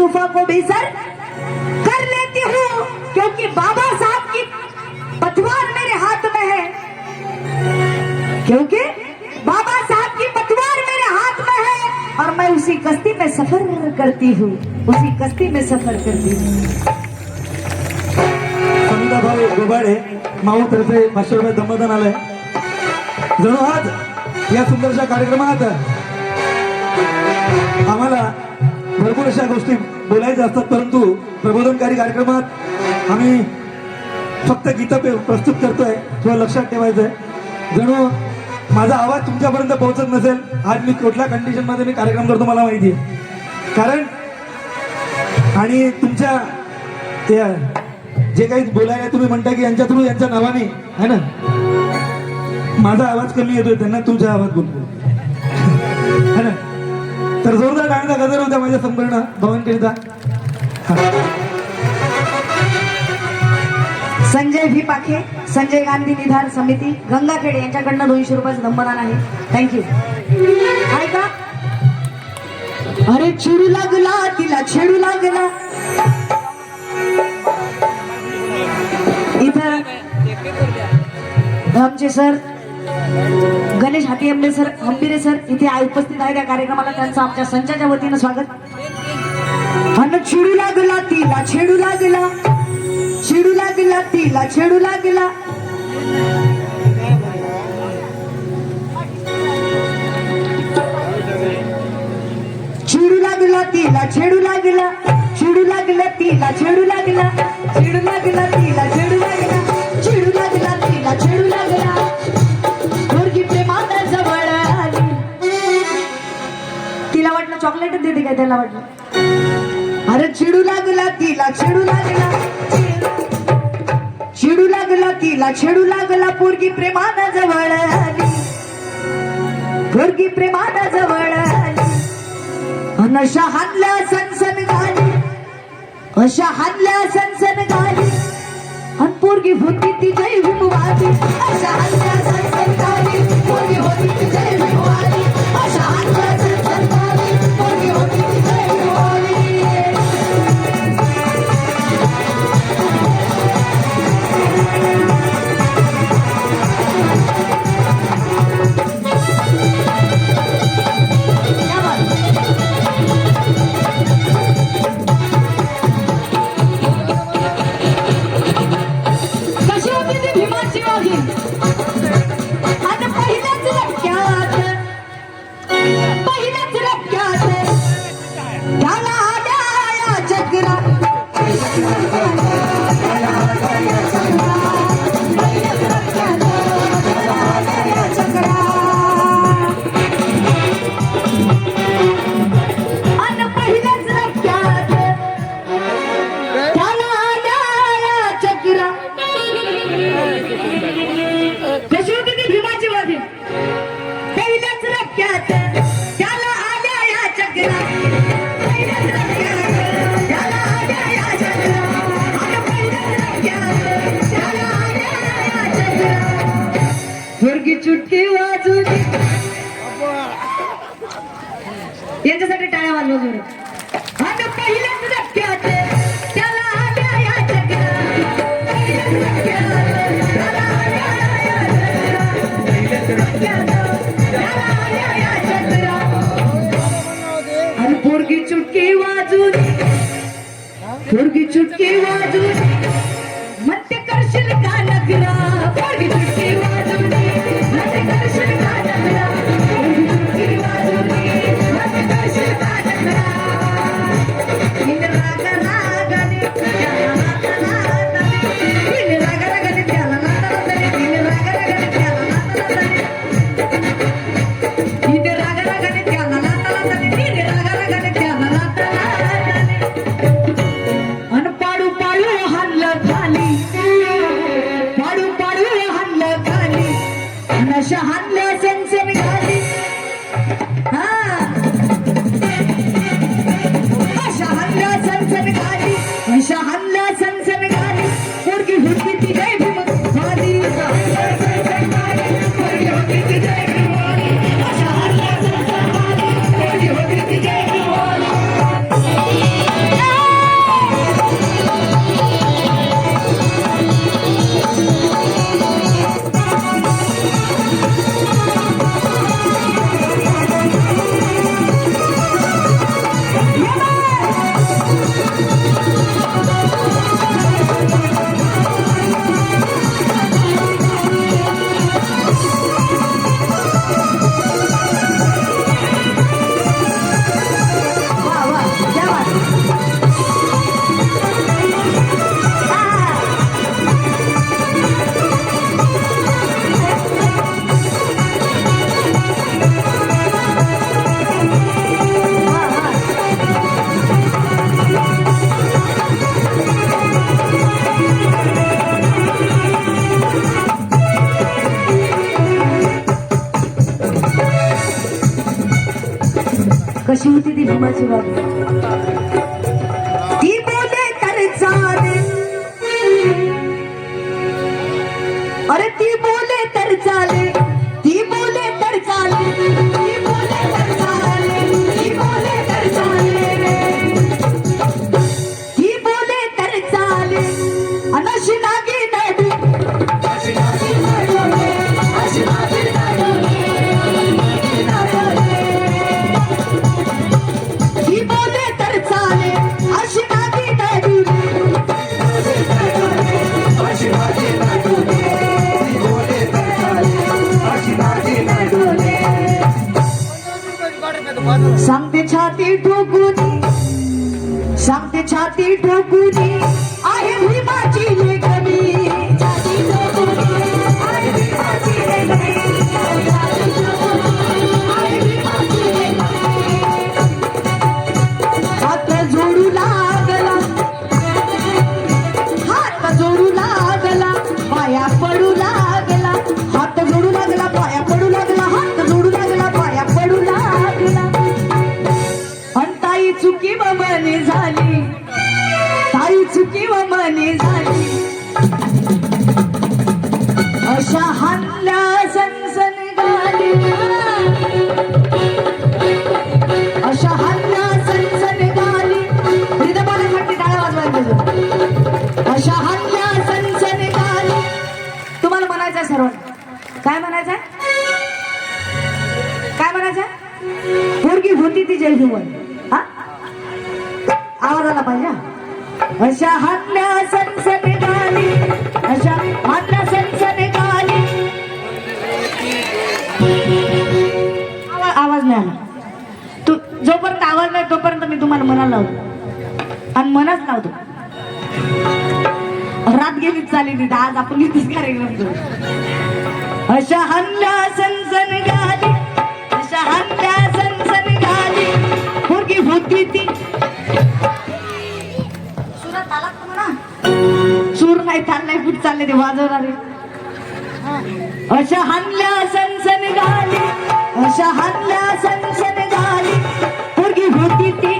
तूफान को भी सर कर लेती हूँ, क्योंकि बाबा साहब की पतवार मेरे हाथ में है, क्योंकि बाबा साहब की पतवार मेरे हाथ में है और मैं उसी कश्ती में सफर करती हूँ, उसी कश्ती में सफर करती हूँ। संगीताभाई गोबाडे माऊ तर्फे 500 रुपये दमदान आलंय. जणू आज या सुंदरशा कार्यक्रमात आम्हाला भरपूर अशा गोष्टी बोलायच्या असतात, परंतु प्रबोधनकारी कार्यक्रमात आम्ही फक्त गीत प्रस्तुत करतोय किंवा लक्षात ठेवायचंय. जणू माझा आवाज तुमच्यापर्यंत पोहोचत नसेल. आज मी कुठल्या कंडिशन मध्ये मी कार्यक्रम करतो मला माहिती आहे, कारण आणि तुमच्या त्या जे काही बोलायला तुम्ही म्हणता की यांच्या थ्रू यांच्या नावाने है ना, माझा आवाज कमी येतोय, त्यांना तुमचा आवाज बोलतो है ना. तर जोरदार गाण्याचा गजर होता माझ्या संपूर्ण भावांकरिता. संजय भी पाखे, संजय गांधी निधार समिती गंगाखेड यांच्याकडनं 200 रुपयाचं दमदान आहे. थँक्यू. ऐका, अरे चिडू लागला तिला छेडू लागला. इथं आमचे सर गणेश हाती सर हंबिरे सर इथे उपस्थित आहे. त्या कार्यक्रमाला त्यांचं आमच्या संचाच्या वतीनं स्वागत. अन चिडू लागला तिला छेडू लागला, चिडू लागला तिला छेडू लागला. चिडू लागला तिला छेडू लागला, चिडू लागला तिला छेडू लागला, चिडू लागला तिला छेडू लागला, चिडू लागला तिला छेडू लागला. पोरगी प्रेमात जवळ आली. तिला वाटलं चॉकलेट देते काय, त्याला वाटलं अरे चिडू लागला तिला छेडू लागला, चिडू लागला तिला छेडू लागला. पोरगी प्रेमात जवळ आली, पोरगी प्रेमात जवळ आली. अशा हानल्या सनसन गाली, अशा हानल्या सनसन गाली. अन पोरगी होती ती जय भीमवाली. अशा हानल्या सनसन गाली, पोरगी होती ती जय भीमवाली. अशा हानल्या सनसन गाली, पोरगी होती ती जय भीमवाली. चुटकी वाजून यांच्यासाठी टाळ्या वाजवून. आणि पहिल्याच धक्क्यात त्याला आल्या या जगात, पहिल्याच धक्क्यात त्याला आल्या या जगात, पहिल्याच धक्क्यात त्याला आल्या या जगात. आणि पोरगी चुटकी वाजून, पोरगी चुटकी वाजून मत्य करशील का नगरा. पोरगी चुटकी वाजून मत्य करशील का नगरा, पोरगी चुटकी वाजून मत्य करशील का नगरा. हिल राग रागाने त्याला नाता नाताने, हिल राग रागाने त्याला नाता नाताने, हिल राग रागाने त्याला नाता नाताने, हिल राग रागाने त्याला नाता नाताने, हिल राग रागाने त्याला नाता नाताने. अन पाडू पाडू हाणलं खाली, पाडू पाडू हाणलं खाली. नशा हाणल्या सनसन खाली. हा अशा हाणल्या सनसन खाली, अशा हाणल्या सनसन खाली. पोरगी होती ती जय भीमवाली, अशा हाणल्या सनसन खाली, पोरगी होती ती जय भीमवाली. अशा हाणल्या सनसन खाली, पोरगी होती ती जय भीमवाली. कशी होती ती भीमाची बाई? ती बोले तर चाले, अरे ती बोले तर चाले, ती बोले तर चाले, ती बोले तर चाले, ती बोले तर चाले, ती बोले तर चाले, अनशी नागी नडू, अशी नागी नडू, अशी नागी नडू, ती बोले तर चाले, अशी नागी नडू, अशी नागी नडू, ती बोले तर चाले, अशी नागी नडू. सांगते छाती ठोकुनी, सांगते छाती ठोकुनी, आहे भीमाची लेखनी, छाती ठोकुनी, आहे भीमाची लेखनी, छाती ठोकुनी, आहे भीमाची लेखनी. हात जोडू लागला, हात जोडू लागला, पाया पडू लागला, हात जोडू लागला, पाया पडू लागला, हात जोडू लागला, पाया पडू लागला. अन ताई चुकी व मने झाली, ताई चुकी व मने झाली, अशा हानल्या सनसन गाली, अशा हानल्या सनसन गाली. रिदमासाठी टाळ्या वाजवायला, अशा हानल्या सनसन गाली. तुम्हाला म्हणायचंय सर्वांना, काय म्हणायचंय, काय म्हणायचंय? पोरगी होती ती जय भीमन. हा आवाज आला पाहिजे. अशा हातल्या सनसन गाली, अशा हातल्या सनसन गाली. आवाज नाही आला. तू जोपर्यंत आवाज नाही तोपर्यंत मी तुम्हाला म्हणायला लावतो आणि मनच लावतो. रात गेलीच चालेली, आज आपण इथेच कार्यक्रम करू. अशा हातल्या सनसन गाली, अशा हातल्या सनसन गाली, पोरगी होती ती. सुरात आला का म्हणा? सूर नाही, ताल नाही, कुठ चालले ते वाजवणारे. अशा हानल्या सनसन गाली, अशा हानल्या सनसन गाली, पोरगी होती ती.